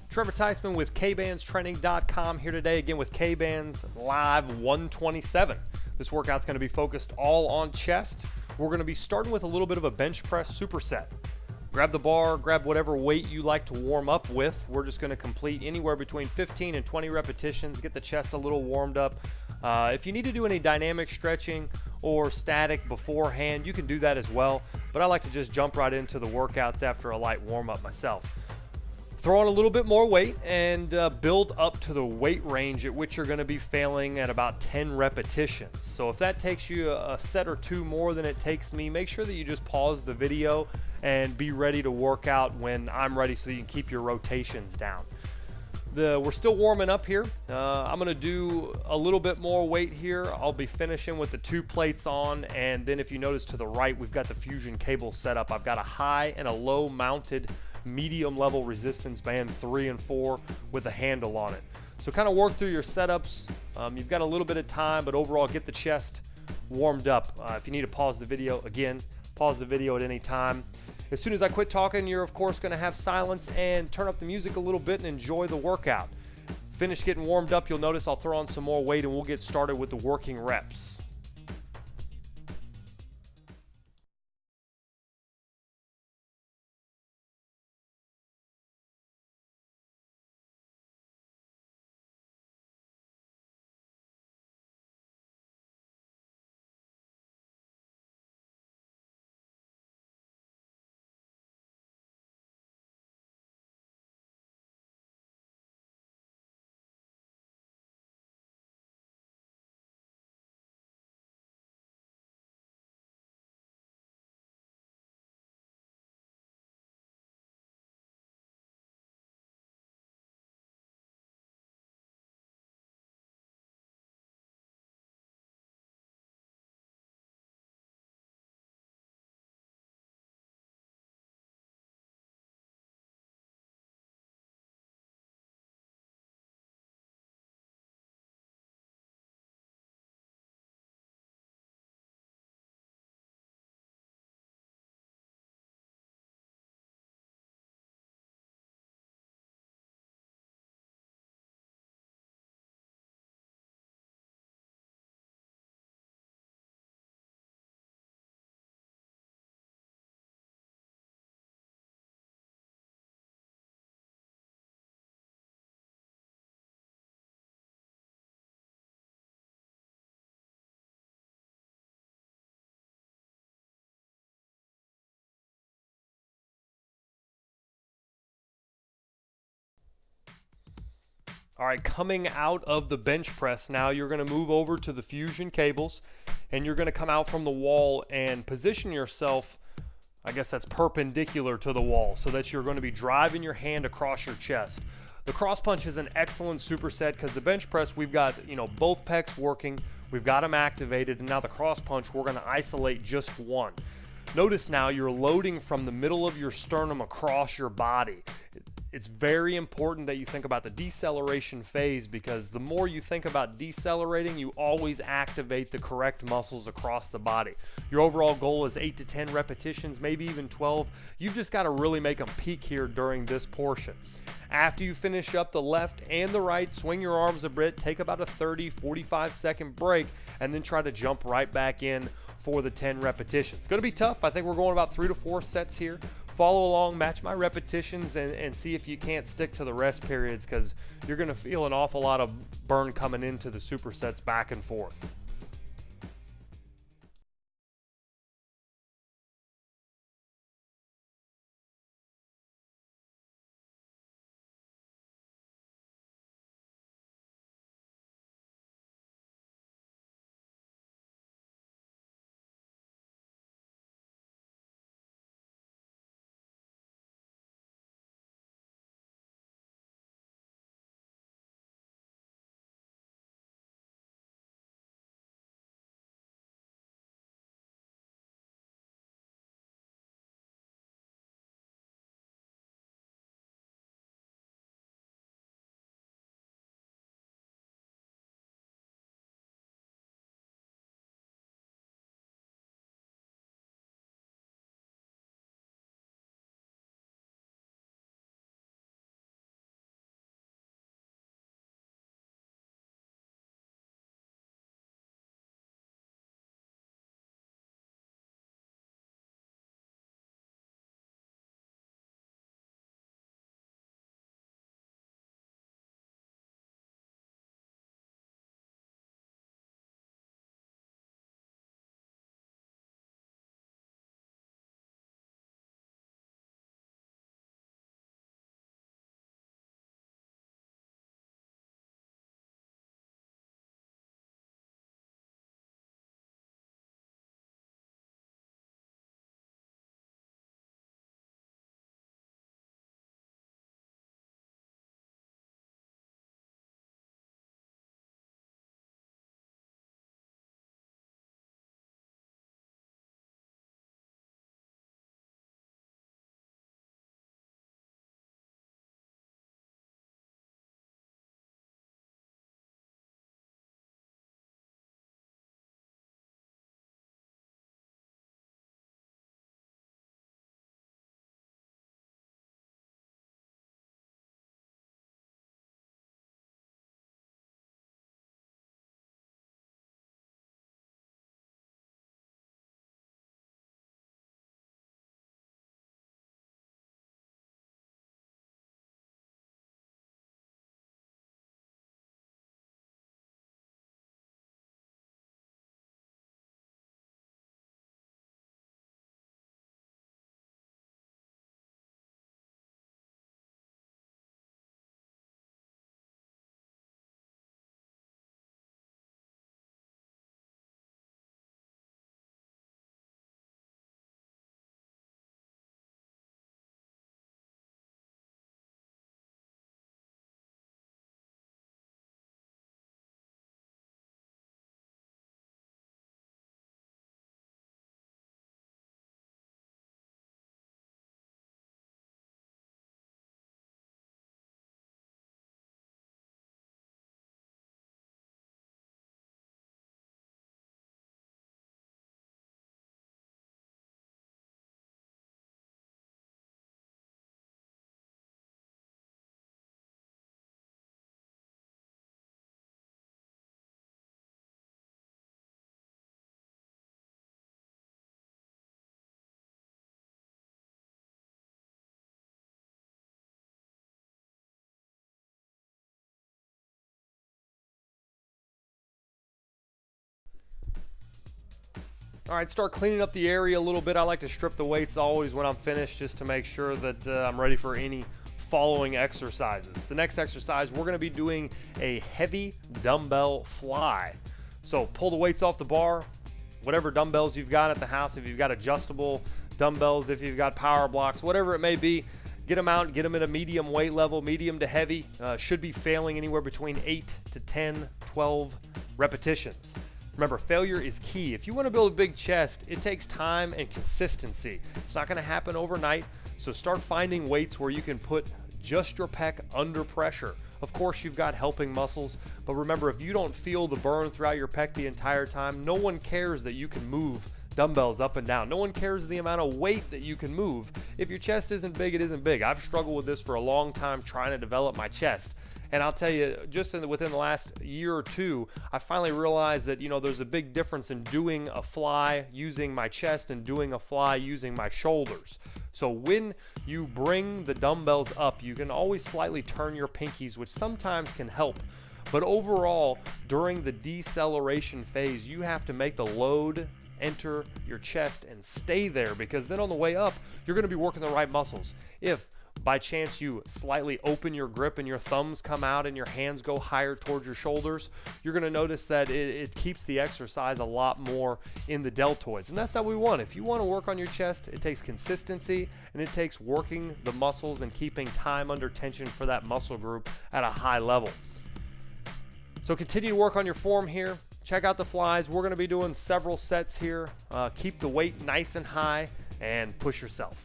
Trevor Theismann with Kbandstraining.com here today again with Kbands Live 127. This workout's going to be focused all on chest. We're going to be starting with a little bit of a bench press superset. Grab the bar, grab whatever weight you like to warm up with. We're just going to complete anywhere between 15 and 20 repetitions, get the chest a little warmed up. If you need to do any dynamic stretching or static beforehand, you can do that as well. But I like to just jump right into the workouts after a light warm up myself. Throw on a little bit more weight and build up to the weight range at which you're going to be failing at about 10 repetitions. So if that takes you a set or two more than it takes me, make sure that you just pause the video and be ready to work out when I'm ready so you can keep your rotations down. We're still warming up here. I'm going to do a little bit more weight here. I'll be finishing with the 2 plates on, and then if you notice to the right, we've got the fusion cable set up. I've got a high and a low mounted medium level resistance band 3 and 4 with a handle on it. So kind of work through your setups. You've got a little bit of time, but overall get the chest warmed up. If you need to pause the video, again, pause the video at any time. As soon as I quit talking, you're of course going to have silence and turn up the music a little bit and enjoy the workout. Finish getting warmed up, you'll notice I'll throw on some more weight and we'll get started with the working reps. All right, coming out of the bench press now, you're going to move over to the fusion cables and you're going to come out from the wall and position yourself, I guess that's perpendicular to the wall, so that you're going to be driving your hand across your chest. The cross punch is an excellent superset because the bench press, we've got, both pecs working, we've got them activated, and now the cross punch, we're going to isolate just one. Notice now you're loading from the middle of your sternum across your body. It's very important that you think about the deceleration phase, because the more you think about decelerating, you always activate the correct muscles across the body. Your overall goal is 8 to 10 repetitions, maybe even 12. You've just got to really make them peak here during this portion. After you finish up the left and the right, swing your arms a bit, take about a 30-45 second break, and then try to jump right back in for the 10 repetitions. It's going to be tough. I think we're going about 3 to 4 sets here. Follow along, match my repetitions, and see if you can't stick to the rest periods, because you're going to feel an awful lot of burn coming into the supersets back and forth. All right, start cleaning up the area a little bit. I like to strip the weights always when I'm finished just to make sure that I'm ready for any following exercises. The next exercise, we're gonna be doing a heavy dumbbell fly. So pull the weights off the bar, whatever dumbbells you've got at the house, if you've got adjustable dumbbells, if you've got power blocks, whatever it may be, get them out, get them at a medium weight level, medium to heavy. Should be failing anywhere between 8 to 10, 12 repetitions. Remember, failure is key. If you want to build a big chest, it takes time and consistency. It's not going to happen overnight, so start finding weights where you can put just your pec under pressure. Of course, you've got helping muscles, but remember, if you don't feel the burn throughout your pec the entire time, no one cares that you can move dumbbells up and down. No one cares the amount of weight that you can move. If your chest isn't big, it isn't big. I've struggled with this for a long time trying to develop my chest. And I'll tell you, just within the last year or two, I finally realized that, there's a big difference in doing a fly using my chest and doing a fly using my shoulders. So when you bring the dumbbells up, you can always slightly turn your pinkies, which sometimes can help. But overall, during the deceleration phase, you have to make the load enter your chest and stay there, because then on the way up, you're going to be working the right muscles. If by chance you slightly open your grip and your thumbs come out and your hands go higher towards your shoulders, you're going to notice that it keeps the exercise a lot more in the deltoids, and that's not what we want. If you want to work on your chest, it takes consistency and it takes working the muscles and keeping time under tension for that muscle group at a high level. So continue to work on your form here. Check out the flies. We're going to be doing several sets here. Keep the weight nice and high and push yourself.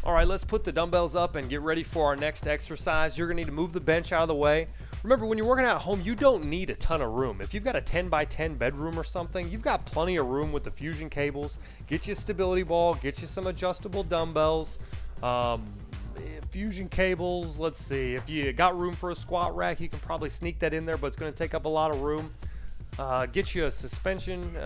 All right, let's put the dumbbells up and get ready for our next exercise. You're gonna need to move the bench out of the way. Remember, when you're working out at home, you don't need a ton of room. If you've got a 10 by 10 bedroom or something, you've got plenty of room with the fusion cables. Get you a stability ball, get you some adjustable dumbbells, fusion cables. Let's see, if you got room for a squat rack, you can probably sneak that in there, but it's gonna take up a lot of room. Get you a suspension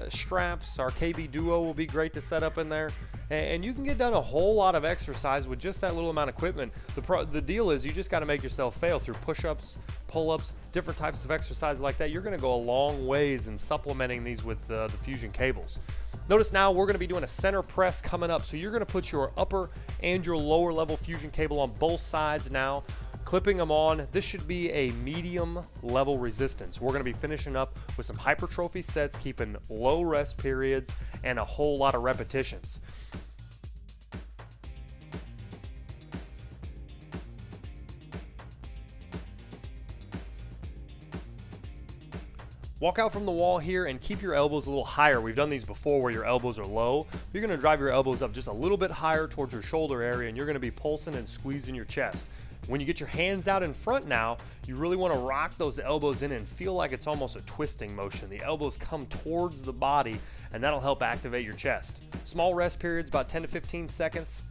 straps. Our KB Duo will be great to set up in there, and you can get done a whole lot of exercise with just that little amount of equipment. The deal is you just got to make yourself fail through push-ups, pull-ups, different types of exercises like that. You're going to go a long ways in supplementing these with the fusion cables. Notice now we're going to be doing a center press coming up, so you're going to put your upper and your lower level fusion cable on both sides now, clipping them on. This should be a medium level resistance. We're going to be finishing up with some hypertrophy sets, keeping low rest periods and a whole lot of repetitions. Walk out from the wall here and keep your elbows a little higher. We've done these before where your elbows are low. You're going to drive your elbows up just a little bit higher towards your shoulder area, and you're going to be pulsing and squeezing your chest. When you get your hands out in front now, you really want to rock those elbows in and feel like it's almost a twisting motion. The elbows come towards the body, and that'll help activate your chest. Small rest periods, about 10 to 15 seconds,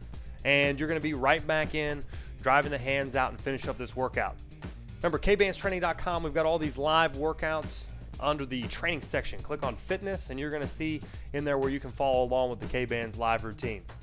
and you're going to be right back in, driving the hands out and finish up this workout. Remember, kbandstraining.com, we've got all these live workouts under the training section. Click on fitness, and you're going to see in there where you can follow along with the Kbands live routines.